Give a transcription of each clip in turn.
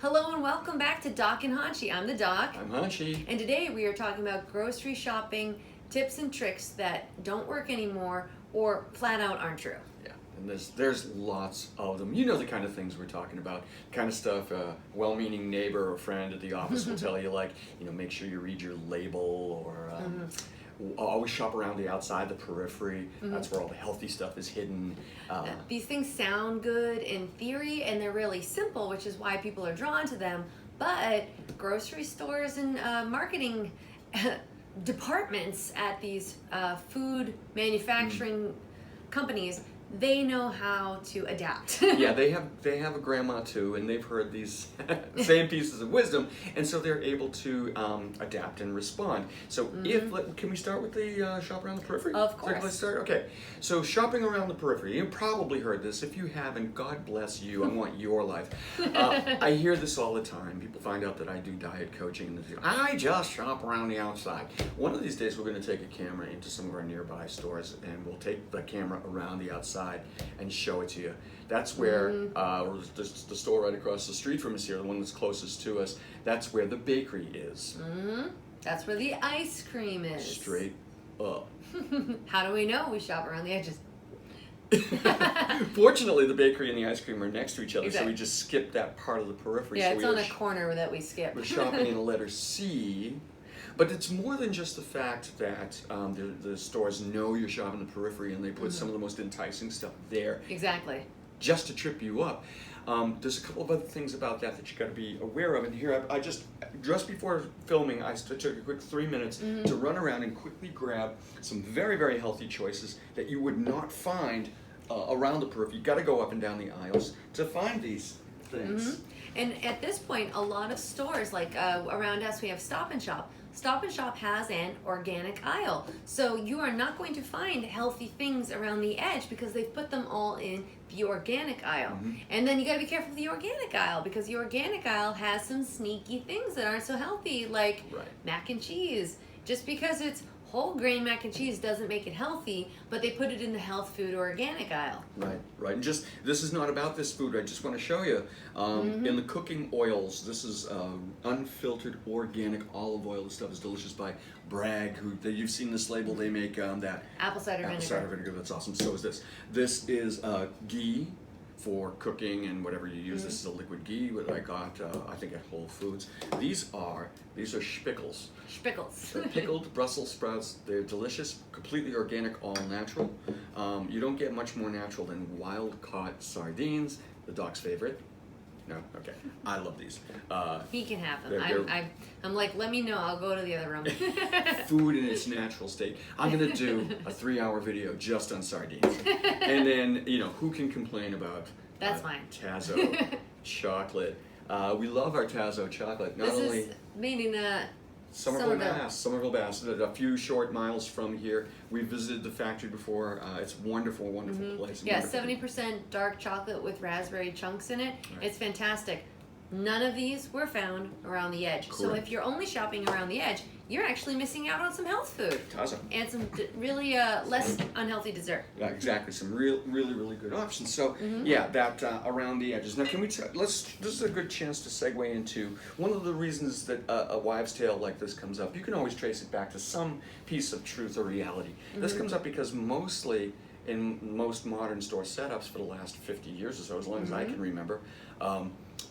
Hello and welcome back to Doc and Hanshi. I'm the Doc. I'm Hanshi. And today we are talking about grocery shopping tips and tricks that don't work anymore or flat out aren't true. Yeah, and there's lots of them. You know the kind of things we're talking about, kind of stuff a well-meaning neighbor or friend at the office will tell you, like, make sure you read your label, or always shop around the outside, the periphery. That's where all the healthy stuff is hidden. These things sound good in theory and they're really simple, which is why people are drawn to them. But grocery stores and marketing departments at these food manufacturing companies, they know how to adapt. Yeah, they have a grandma too, and they've heard these same pieces of wisdom, and so they're able to adapt and respond. So can we start with the shop around the periphery? Of course. Let's start. Okay, so shopping around the periphery. You've probably heard this. If you haven't, God bless you. I want your life. I hear this all the time. People find out that I do diet coaching, and they say, I just shop around the outside. One of these days, we're going to take a camera into some of our nearby stores, and we'll take the camera around the outside and show it to you. That's where the store right across the street from us here, the one that's closest to us, that's where the bakery is. That's where the ice cream is. Straight up. How do we know we shop around the edges? Fortunately, the bakery and the ice cream are next to each other, Exactly. so we just skip that part of the periphery. Yeah, so it's on a corner that we skip. We're shopping in the letter C. But it's more than just the fact that the stores know you're shopping the periphery, and they put some of the most enticing stuff there. Exactly. Just to trip you up. There's a couple of other things about that you got to be aware of. And here, I just before filming, I took a quick 3 minutes to run around and quickly grab some very, very healthy choices that you would not find around the periphery. You got to go up and down the aisles to find these things. And at this point, a lot of stores, like around us, we have Stop and Shop. Stop and Shop has an organic aisle. So you are not going to find healthy things around the edge because they've put them all in the organic aisle. And then you got to be careful with the organic aisle, because the organic aisle has some sneaky things that aren't so healthy, like mac and cheese. Just because it's whole grain mac and cheese doesn't make it healthy, but they put it in the health food organic aisle. Right. And this is not about this food. I just want to show you. In the cooking oils, this is unfiltered organic olive oil. This stuff is delicious by Bragg. You've seen this label. They make that Apple cider vinegar. That's awesome. So is this. This is ghee for cooking and whatever you use. This is a liquid ghee that I got, I think, at Whole Foods. These are spickles. Spickles. They're pickled Brussels sprouts. They're delicious, completely organic, all natural. You don't get much more natural than wild-caught sardines, the Doc's favorite. No? Okay. I love these. He can have them. I'm like, let me know. I'll go to the other room. Food in its natural state. I'm going to do a 3-hour video just on sardines. And then, who can complain about That's fine. Tazo chocolate. We love our Tazo chocolate. This is made in Somerville, Mass. A few short miles from here. We visited the factory before. It's a wonderful, wonderful place. Yeah, 70% dark chocolate with raspberry chunks in it. Right. It's fantastic. None of these were found around the edge. Correct. So if you're only shopping around the edge, you're actually missing out on some health food. Tazo. And some really less unhealthy dessert. Yeah, exactly. Some really good options. So yeah, that around the edges. Now, can we? This is a good chance to segue into one of the reasons that a wives' tale like this comes up. You can always trace it back to some piece of truth or reality. This comes up because mostly in most modern store setups for the last 50 years or so, as long as I can remember,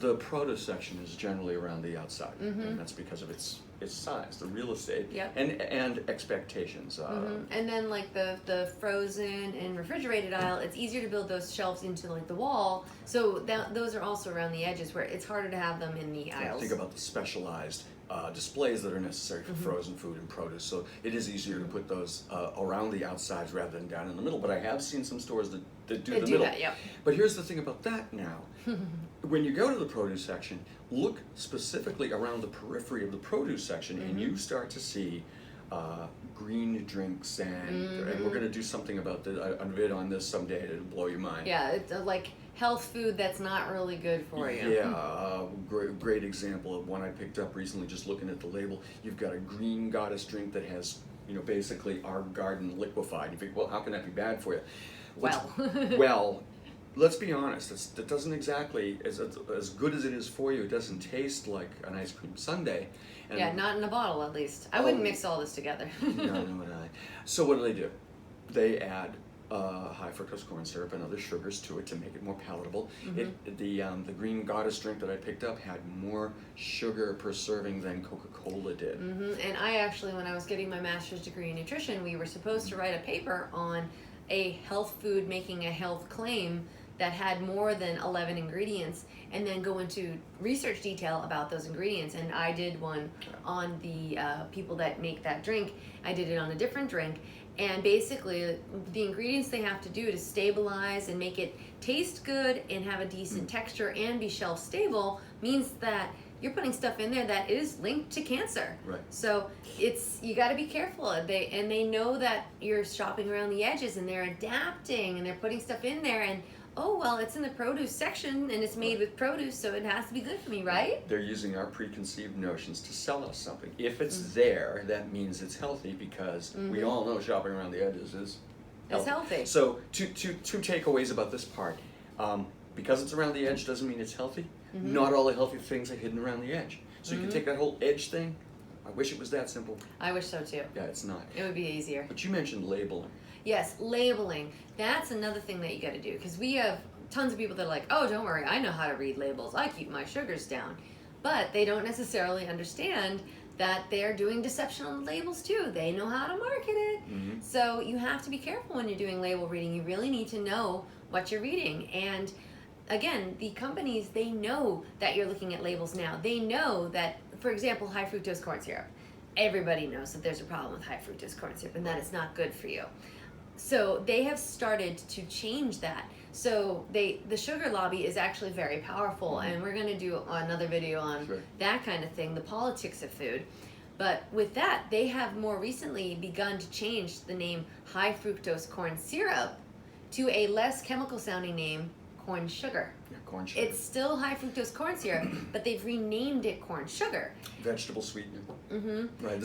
the produce section is generally around the outside, and that's because of its size, the real estate, and expectations. And then like the frozen and refrigerated aisle, it's easier to build those shelves into like the wall, so those are also around the edges where it's harder to have them in the aisles. Think about the specialized displays that are necessary for frozen food and produce, so it is easier to put those around the outsides rather than down in the middle. But I have seen some stores that do the middle. That, yeah. But here's the thing about that now. When you go to the produce section, look specifically around the periphery of the produce section, and you start to see green drinks, and we're going to do something about a vid on this someday to blow your mind. Yeah, it's like health food that's not really good for you. Yeah, great example of one I picked up recently just looking at the label. You've got a green goddess drink that has, basically our garden liquefied. You think, well, how can that be bad for you? Well, let's be honest, it doesn't exactly, as good as it is for you, it doesn't taste like an ice cream sundae. And Yeah, not in a bottle at least. I wouldn't mix all this together. no, no, no. So what do? They add high fructose corn syrup and other sugars to it to make it more palatable. The Green Goddess drink that I picked up had more sugar per serving than Coca-Cola did. And I actually, when I was getting my master's degree in nutrition, we were supposed to write a paper on a health food making a health claim that had more than 11 ingredients, and then go into research detail about those ingredients. And I did one on the people that make that drink. I did it on a different drink. And basically, the ingredients they have to do to stabilize and make it taste good and have a decent texture and be shelf stable means that you're putting stuff in there that is linked to cancer. Right. So you got to be careful. They know that you're shopping around the edges, and they're adapting, and they're putting stuff in there, and oh, well, it's in the produce section and it's made with produce, so it has to be good for me, right? They're using our preconceived notions to sell us something. If it's there, that means it's healthy, because we all know shopping around the edges is healthy. It's healthy. So two takeaways about this part. Because it's around the edge doesn't mean it's healthy. Not all the healthy things are hidden around the edge. So you can take that whole edge thing. I wish it was that simple. I wish so too. Yeah, it's not. It would be easier. But you mentioned labeling. Yes, labeling. That's another thing that you got to do, because we have tons of people that are like, oh, don't worry, I know how to read labels. I keep my sugars down. But they don't necessarily understand that they're doing deception on the labels too. They know how to market it. So you have to be careful when you're doing label reading. You really need to know what you're reading. And again, the companies, they know that you're looking at labels now. They know that, for example, high fructose corn syrup. Everybody knows that there's a problem with high fructose corn syrup and that it's not good for you. So they have started to change that. So the sugar lobby is actually very powerful, and we're going to do another video on that kind of thing, the politics of food. But with that, they have more recently begun to change the name high fructose corn syrup to a less chemical sounding name, corn sugar. Yeah, corn sugar. It's still high fructose corn syrup, but they've renamed it corn sugar. Vegetable sweetener. Right.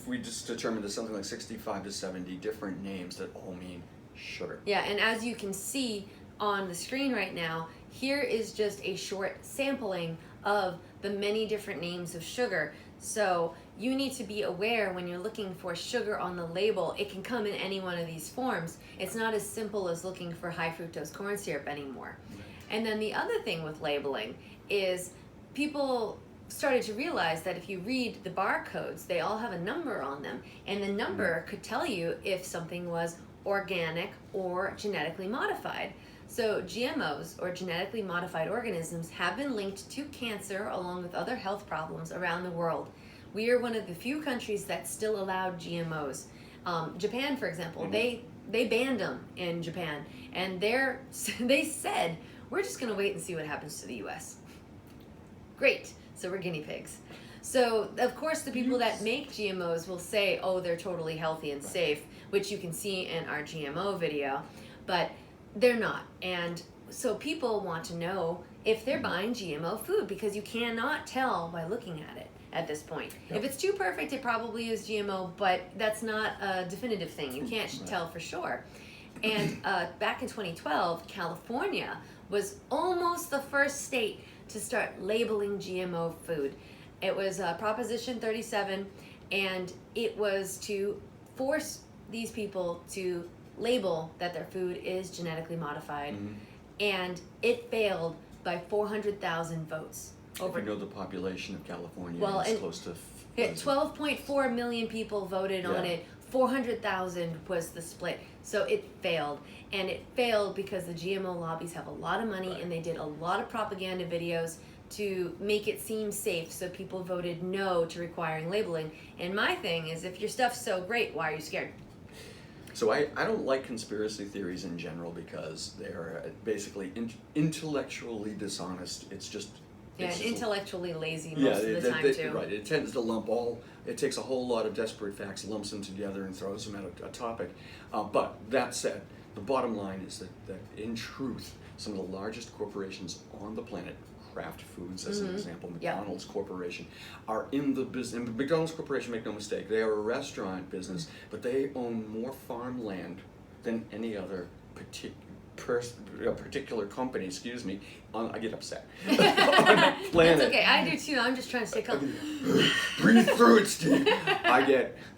We just determined there's something like 65 to 70 different names that all mean sugar. Yeah, and as you can see on the screen right now, here is just a short sampling of the many different names of sugar. So you need to be aware when you're looking for sugar on the label, it can come in any one of these forms. It's not as simple as looking for high fructose corn syrup anymore. And then the other thing with labeling is people started to realize that if you read the barcodes, they all have a number on them, and the number could tell you if something was organic or genetically modified. So GMOs, or genetically modified organisms, have been linked to cancer along with other health problems around the world. We are one of the few countries that still allowed GMOs. Japan, for example, they banned them in Japan, and they said, we're just going to wait and see what happens to the US. Great. So we're guinea pigs. So, of course, the people that make GMOs will say, oh, they're totally healthy and safe, which you can see in our GMO video, but they're not. And so people want to know if they're buying GMO food, because you cannot tell by looking at it at this point. If it's too perfect, it probably is GMO, but that's not a definitive thing. You can't tell for sure. And back in 2012, California was almost the first state to start labeling GMO food. It was Proposition 37, and it was to force these people to label that their food is genetically modified, and it failed by 400,000 votes. If you know the population of California, it's close to 12.4 million people voted on it. 400,000 was the split. So it failed. And it failed because the GMO lobbies have a lot of money, and they did a lot of propaganda videos to make it seem safe, so people voted no to requiring labeling. And my thing is, if your stuff's so great, why are you scared? So I don't like conspiracy theories in general, because they're basically intellectually dishonest. It's just... Yeah, and intellectually lazy most of the time too. Right, it tends to lump it takes a whole lot of desperate facts, lumps them together, and throws them at a topic. But that said, the bottom line is that in truth, some of the largest corporations on the planet, Kraft Foods as an example, McDonald's Corporation, are in the business. McDonald's Corporation, make no mistake, they are a restaurant business, but they own more farmland than any other a particular company, excuse me, I get upset. On the planet. That's okay, I do too. I'm just trying to stay calm. Breathe through it, Steve.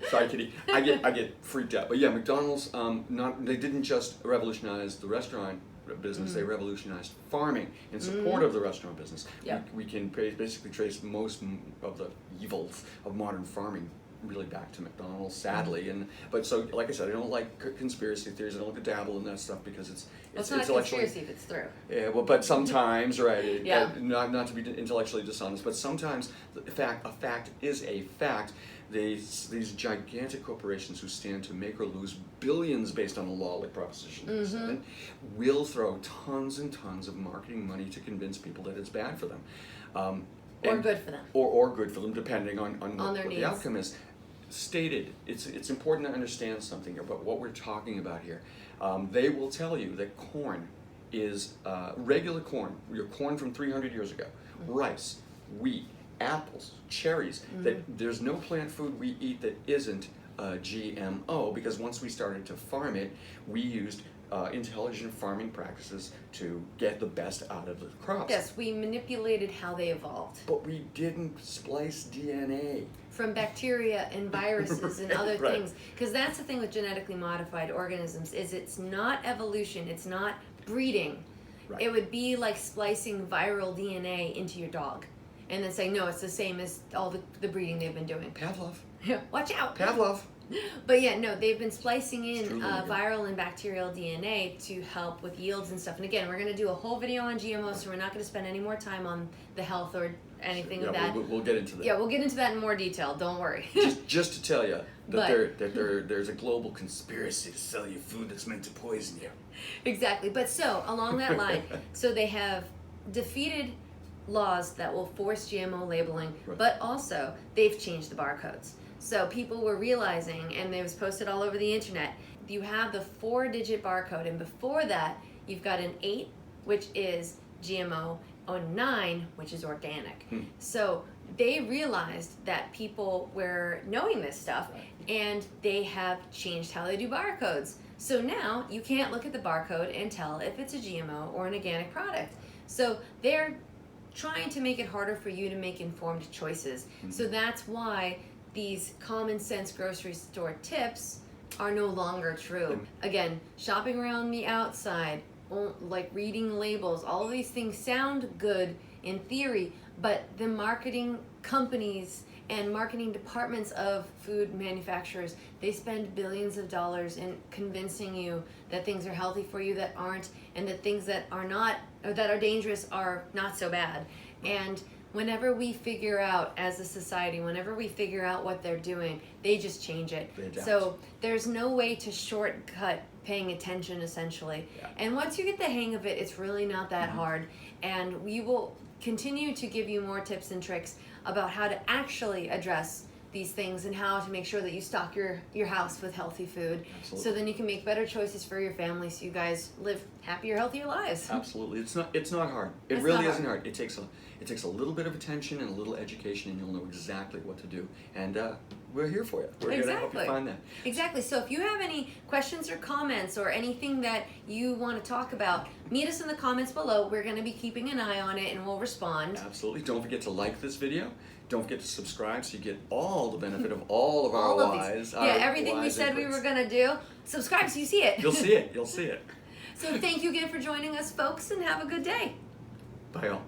Sorry, Kitty. I get freaked out. But yeah, McDonald's, they didn't just revolutionize the restaurant business, they revolutionized farming in support of the restaurant business. Yep. We can basically trace most of the evils of modern farming really back to McDonald's, sadly. But so, like I said, I don't like conspiracy theories. I don't like to dabble in that stuff because it's not a conspiracy if it's true. Yeah, well, but sometimes, right? Yeah. Not to be intellectually dishonest, but sometimes a fact is a fact. These gigantic corporations who stand to make or lose billions based on a law like Proposition 7 will throw tons and tons of marketing money to convince people that it's bad for them. Or good for them. Or good for them, depending on their what needs. the outcome is. Stated, it's important to understand something about what we're talking about here. They will tell you that corn is regular corn, your corn from 300 years ago, rice, wheat, apples, cherries, that there's no plant food we eat that isn't GMO, because once we started to farm it, we used intelligent farming practices to get the best out of the crops. Yes, we manipulated how they evolved. But we didn't splice DNA. From bacteria and viruses and other Right. things. Because that's the thing with genetically modified organisms, is it's not evolution, it's not breeding. Right. It would be like splicing viral DNA into your dog. And then saying, no, it's the same as all the breeding they've been doing. Pavlov. Watch out! Pavlov. But yeah, no, they've been splicing in It's truly good. viral and bacterial DNA to help with yields and stuff. And again, we're going to do a whole video on GMOs, so we're not going to spend any more time on the health or anything of that. We'll get into that. Yeah, we'll get into that in more detail. Don't worry. just to tell you But- that there's a global conspiracy to sell you food that's meant to poison you. Exactly. But so, along that line, so they have defeated laws that will force GMO labeling, Right. but also they've changed the barcodes. So people were realizing, and it was posted all over the internet, you have the 4-digit barcode, and before that, you've got an 8, which is GMO, or 9, which is organic. So they realized that people were knowing this stuff, and they have changed how they do barcodes. So now you can't look at the barcode and tell if it's a GMO or an organic product. So they're trying to make it harder for you to make informed choices. So that's why these common sense grocery store tips are no longer true. Again, shopping around the outside, like reading labels, all of these things sound good in theory, but the marketing companies and marketing departments of food manufacturers, they spend billions of dollars in convincing you that things are healthy for you that aren't, and that things that are not, or that are dangerous, are not so bad. And whenever we figure out, as a society, whenever we figure out what they're doing, they just change it. They adapt. So there's no way to shortcut paying attention, essentially. Yeah. And once you get the hang of it, it's really not that hard. And we will continue to give you more tips and tricks about how to actually address these things and how to make sure that you stock your house with healthy food. Absolutely. So then you can make better choices for your family, so you guys live happier, healthier lives. Absolutely, it's not hard. It It's really not isn't hard. It takes a little bit of attention and a little education, and you'll know exactly what to do. And we're here for you. We're here to help you find that. Exactly. So if you have any questions or comments or anything that you want to talk about, meet us in the comments below. We're going to be keeping an eye on it, and we'll respond. Absolutely. Don't forget to like this video. Don't forget to subscribe so you get all the benefit of all of our wise. Yeah, everything we said we were going to do. Subscribe so you see it. You'll see it. You'll see it. So thank you again for joining us, folks, and have a good day. Bye all.